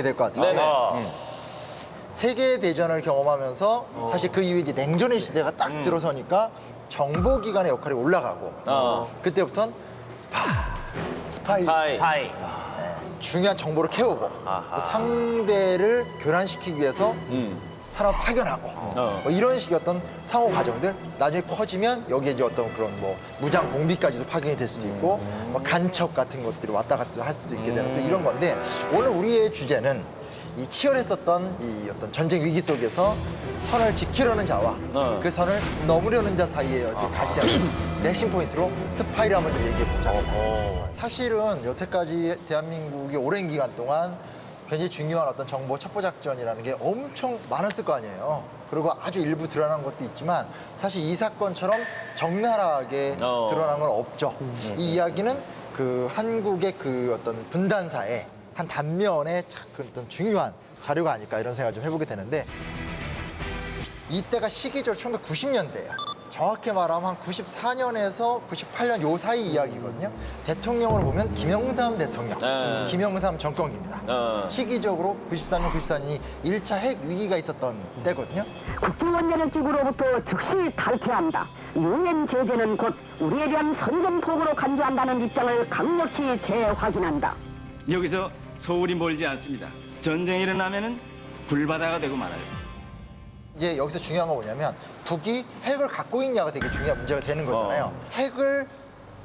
될 것 같은데 네네. 세계대전을 경험하면서 사실 그 이후에 이제 냉전의 시대가 딱 들어서니까 정보기관의 역할이 올라가고 그때부터는 스파이 하이. 중요한 정보를 캐오고 또 상대를 교란시키기 위해서 사람 파견하고 뭐 이런 식의 어떤 상호 과정들 나중에 커지면 여기에 이제 어떤 그런 뭐 무장 공비까지도 파견이 될 수도 있고 뭐 간첩 같은 것들이 왔다 갔다 할 수도 있게 되는 또 이런 건데 오늘 우리의 주제는 이 치열했었던 이 어떤 전쟁 위기 속에서 선을 지키려는 자와 그 선을 넘으려는 자 사이에 갈등 핵심 포인트로 스파이를 한번 좀 얘기해 보자. 사실은 여태까지 대한민국이 오랜 기간 동안 굉장히 중요한 어떤 정보 첩보 작전이라는 게 엄청 많았을 거 아니에요. 그리고 아주 일부 드러난 것도 있지만 사실 이 사건처럼 적나라하게 드러난 건 없죠. 이 이야기는 그 한국의 그 어떤 분단사의 한 단면의 그 어떤 중요한 자료가 아닐까 이런 생각을 좀 해보게 되는데 이때가 시기적으로 1990년대예요. 정확히 말하면 한 94년에서 98년 요 사이 이야기거든요. 대통령으로 보면 김영삼 대통령, 김영삼 정권기입니다. 시기적으로 93년, 94년이 1차 핵 위기가 있었던 때거든요. 국제원자력기구로부터 즉시 탈퇴한다. 유엔 제재는 곧 우리에 대한 선전포고로 간주한다는 입장을 강력히 재확인한다. 여기서 서울이 멀지 않습니다. 전쟁이 일어나면은 불바다가 되고 말아요. 이제 여기서 중요한 건 뭐냐면 북이 핵을 갖고 있냐가 되게 중요한 문제가 되는 거잖아요. 핵을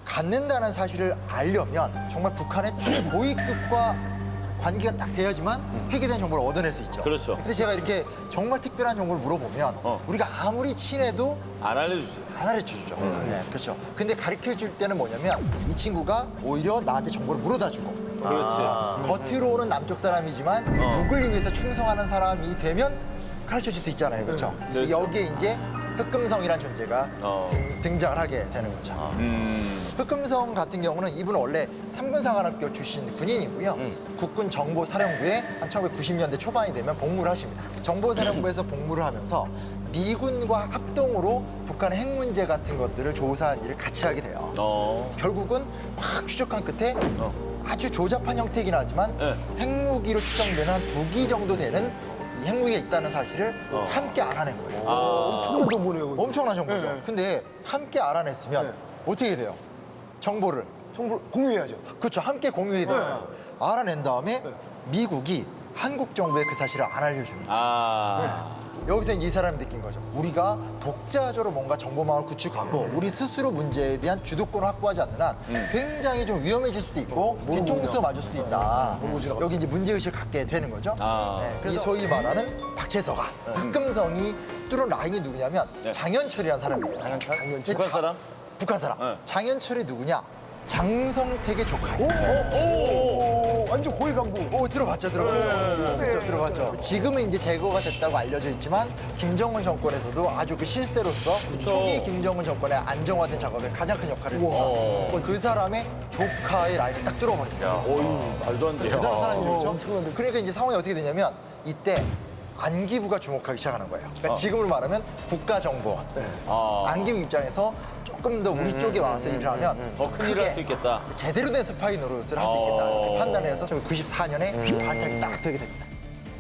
갖는다는 사실을 알려면 정말 북한의 최고위급과 관계가 딱 돼야지만 핵에 대한 정보를 얻어낼 수 있죠. 그렇죠. 근데 제가 이렇게 정말 특별한 정보를 물어보면 우리가 아무리 친해도 안 알려주지. 안 가르쳐주죠. 네, 그렇죠. 근데 가르쳐줄 때는 뭐냐면 이 친구가 오히려 나한테 정보를 물어다주고 그렇지. 겉으로 오는 남쪽 사람이지만 북을 위해서 충성하는 사람이 되면 가르쳐줄 수 있잖아요. 그렇죠? 그렇죠. 여기에 이제 흑금성이라는 존재가 등장을 하게 되는 거죠. 흑금성 같은 경우는 이분은 원래 삼군사관학교 출신 군인이고요. 국군 정보사령부에 한 1990년대 초반이 되면 복무를 하십니다. 정보사령부에서 복무를 하면서 미군과 합동으로 북한의 핵 문제 같은 것들을 조사한 일을 같이 하게 돼요. 결국은 막 추적한 끝에 아주 조잡한 형태이긴 하지만 핵무기로 추정되는 한 2기 정도 되는 이 핵무기가 있다는 사실을 함께 알아낸 거예요. 엄청난 정보네요. 엄청난 정보죠. 네. 근데 함께 알아냈으면 어떻게 돼요? 정보를. 정보 공유해야죠. 그렇죠. 함께 공유해야 돼요. 알아낸 다음에 미국이 한국 정부에 그 사실을 안 알려줍니다. 여기서 이제 이 사람이 느낀 거죠. 우리가 독자적으로 뭔가 정보망을 구축하고 우리 스스로 문제에 대한 주도권을 확보하지 않는 한 굉장히 좀 위험해질 수도 있고 뒤통수 맞을 수도 있다. 여기 이제 문제의식을 갖게 되는 거죠. 네, 그래서 이 소위 말하는 박채서가 흑금성이 뚫은 라인이 누구냐면 장현철이라는 사람이에요. 장현철? 북한 사람? 북한 사람. 장현철이 누구냐? 장성택의 조카예요. 완전 고위 간부. 들어봤죠. 그렇죠, 들어봤죠. 지금은 이제 제거가 됐다고 알려져 있지만 김정은 정권에서도 아주 그 실세로서 초기 김정은 정권의 안정화된 작업에 가장 큰 역할을 했습니다. 그 사람의 조카의 라인을 딱 뚫어버린 거예요. 어휴, 말도 안 돼. 대단한 사람이죠. 그러니까 이제 상황이 어떻게 되냐면 이때 안기부가 주목하기 시작하는 거예요. 그러니까 지금으로 말하면 국가정보원. 안기부 입장에서 조금 더 우리 쪽에 와서 일을 하면 더 큰 일을 할 수 있겠다. 제대로 된 스파이 노릇을 할 수 있겠다 이렇게 판단을 해서 94년에 발탁이 딱 되게 됩니다.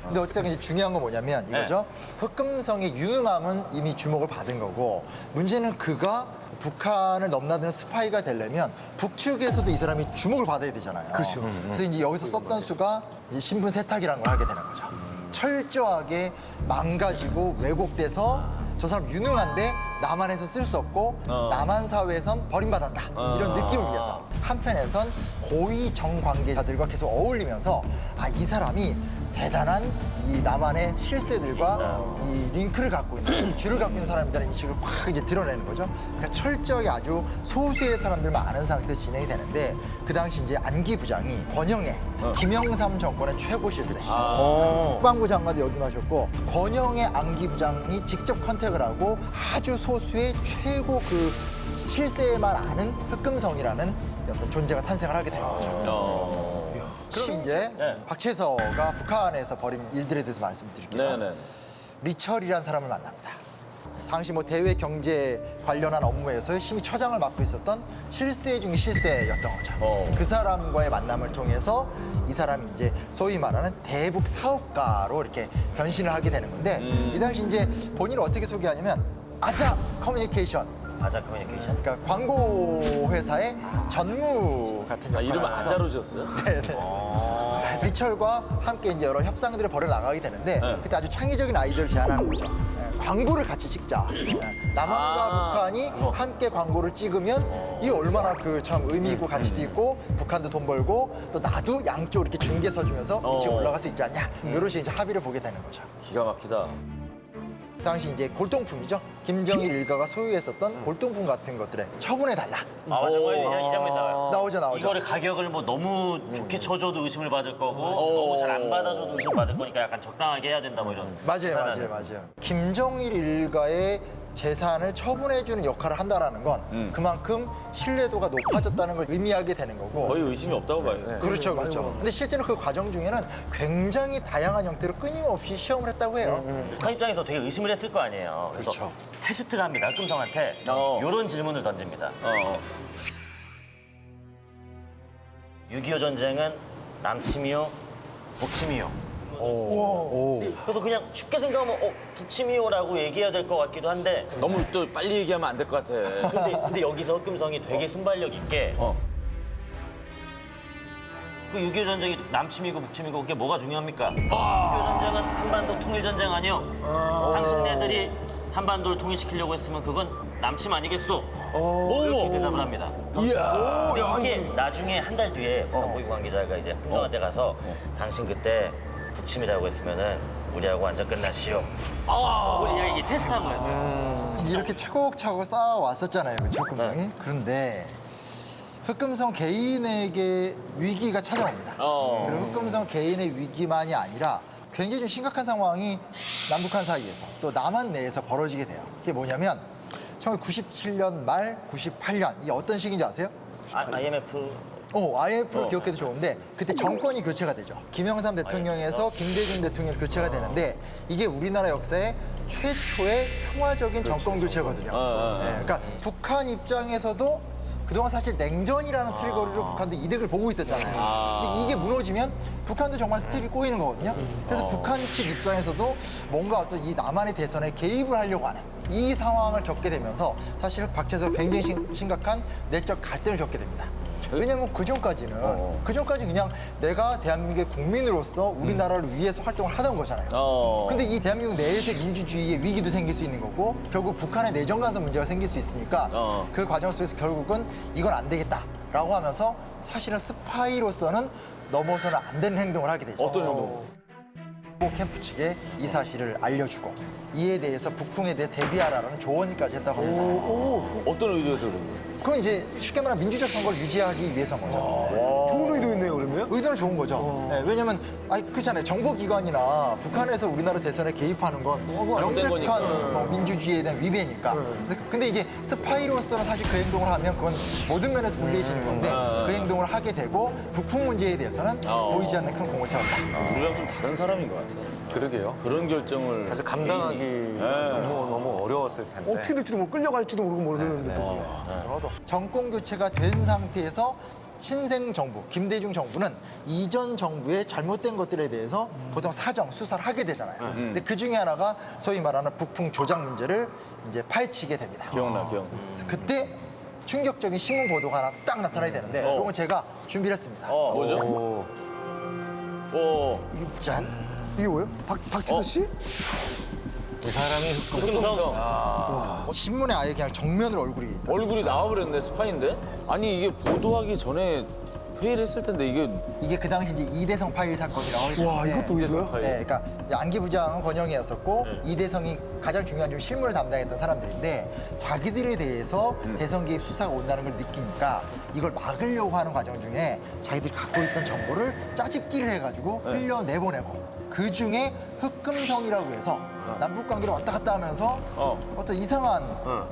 근데 어쨌든 이제 중요한 건 뭐냐면 이거죠. 흑금성의 유능함은 이미 주목을 받은 거고 문제는 그가 북한을 넘나드는 스파이가 되려면 북측에서도 이 사람이 주목을 받아야 되잖아요. 그렇죠. 그래서 이제 여기서 썼던 수가 이제 신분 세탁이라는 걸 하게 되는 거죠. 철저하게 망가지고 왜곡돼서 저 사람 유능한데 남한에서 쓸 수 없고 남한 사회에선 버림받았다 이런 느낌을 위해서 한편에선 고위 정관계자들과 계속 어울리면서 이 사람이 대단한 이 남한의 실세들과 이 링크를 갖고 있는 줄을 갖고 있는 사람이라는 인식을 확 이제 드러내는 거죠. 그러니까 철저하게 아주 소수의 사람들만 아는 상태에서 진행이 되는데 그 당시 이제 안기 부장이 권영애 김영삼 정권의 최고 실세 국방부 장관도 역임하셨고 권영애 안기 부장이 직접 컨택을 하고 아주 소수의 최고 그 실세만 아는 흑금성이라는 어떤 존재가 탄생을 하게 된 거죠. 그럼 이제 박채서가 북한에서 벌인 일들에 대해서 말씀을 드릴게요. 네네. 리철이라는 사람을 만납니다. 당시 뭐 대외 경제 관련한 업무에서 심의처장을 맡고 있었던 실세 중의 실세였던 거죠. 그 사람과의 만남을 통해서 이 사람이 이제 소위 말하는 대북 사업가로 이렇게 변신을 하게 되는 건데 이 당시 이제 본인을 어떻게 소개하냐면 아자 커뮤니케이션. 아자 커뮤니케이션? 그러니까 광고 회사의 전무 같은 역할을 이름 하면서 아자로 지었어요? 리철과 함께 이제 여러 협상들을 벌여 나가게 되는데 그때 아주 창의적인 아이디어를 제안하는 거죠. 광고를 같이 찍자. 남한과 북한이 함께 광고를 찍으면 이게 얼마나 그 참 의미 있고 가치도 있고 북한도 돈 벌고 또 나도 양쪽 이렇게 중개 서주면서 이쪽 올라갈 수 있지 않냐. 이런 식의 이제 합의를 보게 되는 거죠. 기가 막히다. 그 당시 이제 골동품이죠. 김정일 일가가 소유했었던 골동품 같은 것들에 처분해달라. 아, 맞아. 이 장면 나와요. 나오죠. 이거를 가격을 뭐 너무 좋게 쳐줘도 의심을 받을 거고 너무 잘 안 받아줘도 의심 받을 거니까 약간 적당하게 해야 된다 뭐 이런. 맞아요. 김정일 일가의 재산을 처분해주는 역할을 한다라는 건 그만큼 신뢰도가 높아졌다는 걸 의미하게 되는 거고. 거의 의심이 없다고 봐요. 그렇죠. 근데 실제로 그 과정 중에는 굉장히 다양한 형태로 끊임없이 시험을 했다고 해요. 북한 입장에서 되게 의심을 했을 거 아니에요. 그래서 그렇죠. 테스트를 합니다. 흑금성한테 이런 질문을 던집니다. 6.25 전쟁은 남침이요, 북침이요. 그래서 그냥 쉽게 생각하면 북침이요라고 얘기해야 될 것 같기도 한데 너무 또 빨리 얘기하면 안 될 것 같아. 근데 여기서 흑금성이 되게 순발력 있게 그 6.25 전쟁이 남침이고 북침이고 그게 뭐가 중요합니까? 6.25 전쟁은 한반도 통일전쟁 아니요? 당신네들이 한반도를 통일시키려고 했으면 그건 남침 아니겠소? 이렇게 대답을 합니다. 근데 이게 나중에 한 달 뒤에 보이고 관계자가 이제 흑금성한테 가서 당신 그때 북침이라고 했으면은 우리하고 완전 끝났시오. 우리 이게 테스트한 거였어요. 이렇게 차곡차곡 쌓아왔었잖아요. 그렇죠, 흑금성이. 그런데 흑금성 개인에게 위기가 찾아옵니다. 그리고 흑금성 개인의 위기만이 아니라 굉장히 좀 심각한 상황이 남북한 사이에서 또 남한 내에서 벌어지게 돼요. 그게 뭐냐면 1997년 말 98년 이게 어떤 시기인지 아세요? IMF IMF를 기억해도 좋은데 그때 정권이 교체가 되죠. 김영삼 대통령에서 김대중 대통령 교체가 되는데 이게 우리나라 역사의 최초의 평화적인 정권 교체거든요. 그러니까 북한 입장에서도 그동안 사실 냉전이라는 트리거리로 북한도 이득을 보고 있었잖아요. 근데 이게 무너지면 북한도 정말 스텝이 꼬이는 거거든요. 그래서 북한 측 입장에서도 뭔가 어떤 이 남한의 대선에 개입을 하려고 하는 이 상황을 겪게 되면서 사실 박제에서 굉장히 심각한 내적 갈등을 겪게 됩니다. 왜냐면 그전까지는 그냥 내가 대한민국의 국민으로서 우리나라를 위해서 활동을 하던 거잖아요. 근데 이 대한민국 내에서 민주주의의 위기도 생길 수 있는 거고 결국 북한의 내정 간섭 문제가 생길 수 있으니까 그 과정 속에서 결국은 이건 안 되겠다라고 하면서 사실은 스파이로서는 넘어서는 안 되는 행동을 하게 되죠. 어떤 행동? 캠프 측에 이 사실을 알려주고 이에 대해서 북풍에 대해 대비하라는 조언까지 했다고 합니다. 어떤 의도에서 그런 거예요? 그건 이제 쉽게 말하면 민주적 선거를 유지하기 위해서인 거죠. 좋은 의도 있네요, 그러면? 의도는 좋은 거죠. 네, 왜냐면 그렇잖아요. 정보기관이나 북한에서 우리나라 대선에 개입하는 건 잘못된 거니까. 명백한 민주주의에 대한 위배니까. 그래서 근데 이제 스파이로서는 사실 그 행동을 하면 그건 모든 면에서 불리해지는 건데 그 행동을 하게 되고 북풍 문제에 대해서는 보이지 않는 큰 공을 세웠다. 우리랑 좀 다른 사람인 것 같아. 그러게요. 그런 결정을 사실 감당하기 너무 어려웠을 텐데. 어떻게 될지도 모르고 끌려갈지도 모르고 모르는데 또. 정권 교체가 된 상태에서 신생 정부, 김대중 정부는 이전 정부의 잘못된 것들에 대해서 보통 사정, 수사를 하게 되잖아요. 근데 그 중에 하나가 소위 말하는 북풍 조작 문제를 이제 파헤치게 됩니다. 기억나. 그래서 그때 충격적인 신문 보도가 하나 딱 나타나게 되는데 이건 제가 준비를 했습니다. 뭐죠? 짠! 이게 뭐예요? 박지수 씨? 이 사람이 흑금성 신문에 아예 그냥 정면으로 얼굴이 나와버렸네, 스파인데? 아니, 이게 보도하기 전에 회의를 했을 텐데 이게 그 당시 이제 이대성 파일 사건이라고 하기 와, 때문에 이것도 의도야? 네, 그러니까 이제 안기 부장은 권영이었었고 이대성이 가장 중요한 좀 실무를 담당했던 사람들인데 자기들에 대해서 대선 개입 수사가 온다는 걸 느끼니까 이걸 막으려고 하는 과정 중에 자기들이 갖고 있던 정보를 짜집기를 해가지고 흘려내보내고 그 중에 흑금성이라고 해서 남북 관계를 왔다 갔다 하면서 어떤 이상한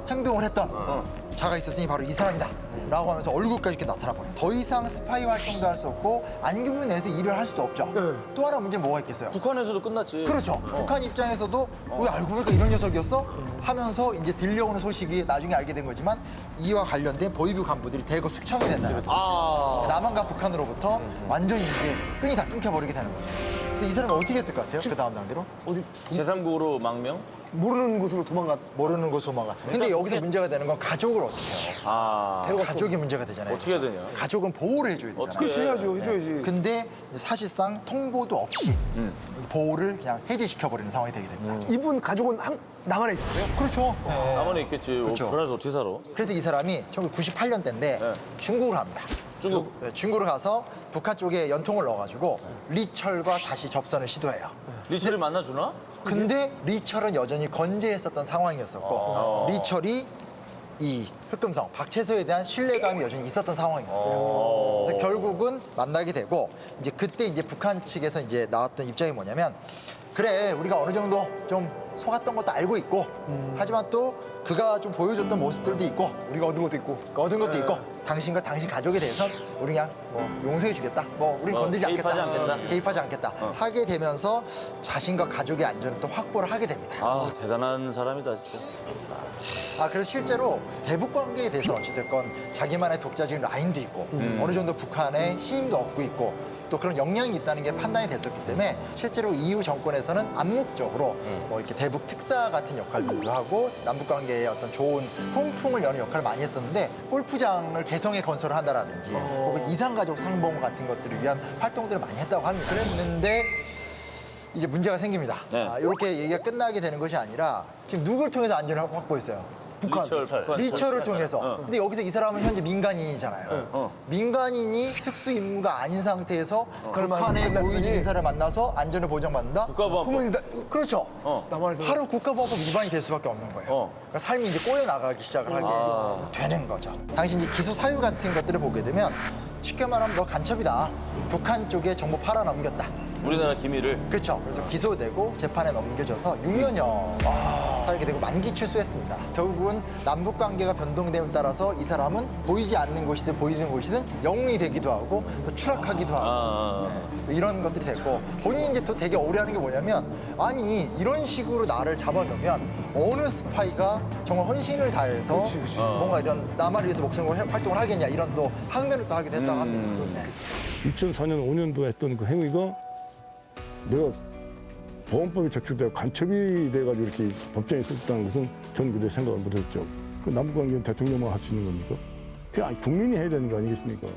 행동을 했던 자가 있었으니 바로 이 사람이다 라고 하면서 얼굴까지 이렇게 나타나버려요. 더 이상 스파이 활동도 할 수 없고 안기부 내에서 일을 할 수도 없죠. 또 하나 문제는 뭐가 있겠어요? 북한에서도 끝났지. 그렇죠. 북한 입장에서도 왜 알고 보니까 이런 녀석이었어? 하면서 이제 들려오는 소식이 나중에 알게 된 거지만 이와 관련된 보위부 간부들이 대거 숙청이 된다는 거죠. 남한과 북한으로부터 완전히 이제 끈이 다 끊겨버리게 되는 거죠. 그래서 이 사람이 어떻게 했을 것 같아요? 그 다음 단계로? 어디 제3국으로 망명? 모르는 곳으로 도망갔. 모르는 곳으로 도망가. 근데 여기서 문제가 되는 건 가족을 어떻게 해요? 가족이 문제가 되잖아요. 어떻게 해야 되냐? 가족은 보호를 해줘야 되잖아요. 그렇지 해야죠, 해줘야지. 근데 사실상 통보도 없이 이 보호를 그냥 해제시켜버리는 상황이 되게 됩니다. 이분 가족은 남한에 있었어요? 그렇죠. 남한에 있겠지. 그렇죠. 북한에서 어떻게 살아? 그래서 이 사람이 1998년대인데 중국을 갑니다. 중국. 네, 중국을 가서 북한 쪽에 연통을 넣어가지고 리철과 다시 접선을 시도해요. 리철이 만나주나? 근데 리철은 여전히 건재했었던 상황이었었고 리철이 이 흑금성 박채서에 대한 신뢰감이 여전히 있었던 상황이었어요. 그래서 결국은 만나게 되고 이제 그때 이제 북한 측에서 이제 나왔던 입장이 뭐냐면 그래 우리가 어느 정도 좀 속았던 것도 알고 있고 하지만 또 그가 좀 보여줬던 모습들도 있고 우리가 얻은 것도 있고. 얻은 것도 있고 당신과 당신 가족에 대해선 우리 그냥 뭐 용서해주겠다. 뭐 우린 건들지 개입하지 않겠다. 않겠다. 개입하지 않겠다. 하게 되면서 자신과 가족의 안전을 또 확보를 하게 됩니다. 아, 대단한 사람이다, 진짜. 그래서 실제로 대북 관계에 대해서는 어찌됐건 자기만의 독자적인 라인도 있고 어느 정도 북한의 신임도 얻고 있고 또 그런 역량이 있다는 게 판단이 됐었기 때문에 실제로 이후 정권에서는 암묵적으로 뭐 이렇게 대북 특사 같은 역할들도 하고 남북 관계에 어떤 좋은 훈풍을 여는 역할을 많이 했었는데 골프장을 개성에 건설을 한다라든지 혹은 이산가족 상봉 같은 것들을 위한 활동들을 많이 했다고 합니다. 그랬는데 이제 문제가 생깁니다. 네. 이렇게 얘기가 끝나게 되는 것이 아니라 지금 누구를 통해서 안전을 확보했어요? 북한. 리철을 통해서. 근데 여기서 이 사람은 현재 민간인이잖아요. 민간인이 특수 임무가 아닌 상태에서 북한의 고위직 인사를 만나서 안전을 보장받는다? 국가보안법. 그렇죠. 남한에서 바로 국가보안법 위반이 될 수밖에 없는 거예요. 그러니까 삶이 이제 꼬여 나가기 시작을 하게 되는 거죠. 당시 이제 기소 사유 같은 것들을 보게 되면 쉽게 말하면 너 간첩이다. 북한 쪽에 정보 팔아넘겼다. 우리나라 기밀을. 그렇죠. 그래서 기소되고 재판에 넘겨져서 6년여 살게 되고 만기 출소했습니다. 결국은 남북 관계가 변동됨에 따라서 이 사람은 보이지 않는 곳이든 보이는 곳이든 영웅이 되기도 하고 또 추락하기도 하고 네. 이런 것들이 됐고 본인이 이제 또 되게 억울해하는 게 뭐냐면 아니 이런 식으로 나를 잡아놓으면 어느 스파이가 정말 헌신을 다해서 뭔가 이런 나만을 위해서 목숨을 활동을 하겠냐 이런 또 항변을 또 하게 됐다고 합니다. 2004년 5년도에 했던 그 행위가 내가 보안법이 적용되고 간첩이 돼가지고 이렇게 법정에 있었다는 것은 전 그때 생각을 못했죠. 그 남북관계는 대통령만 할 수 있는 겁니까? 그게 국민이 해야 되는 거 아니겠습니까?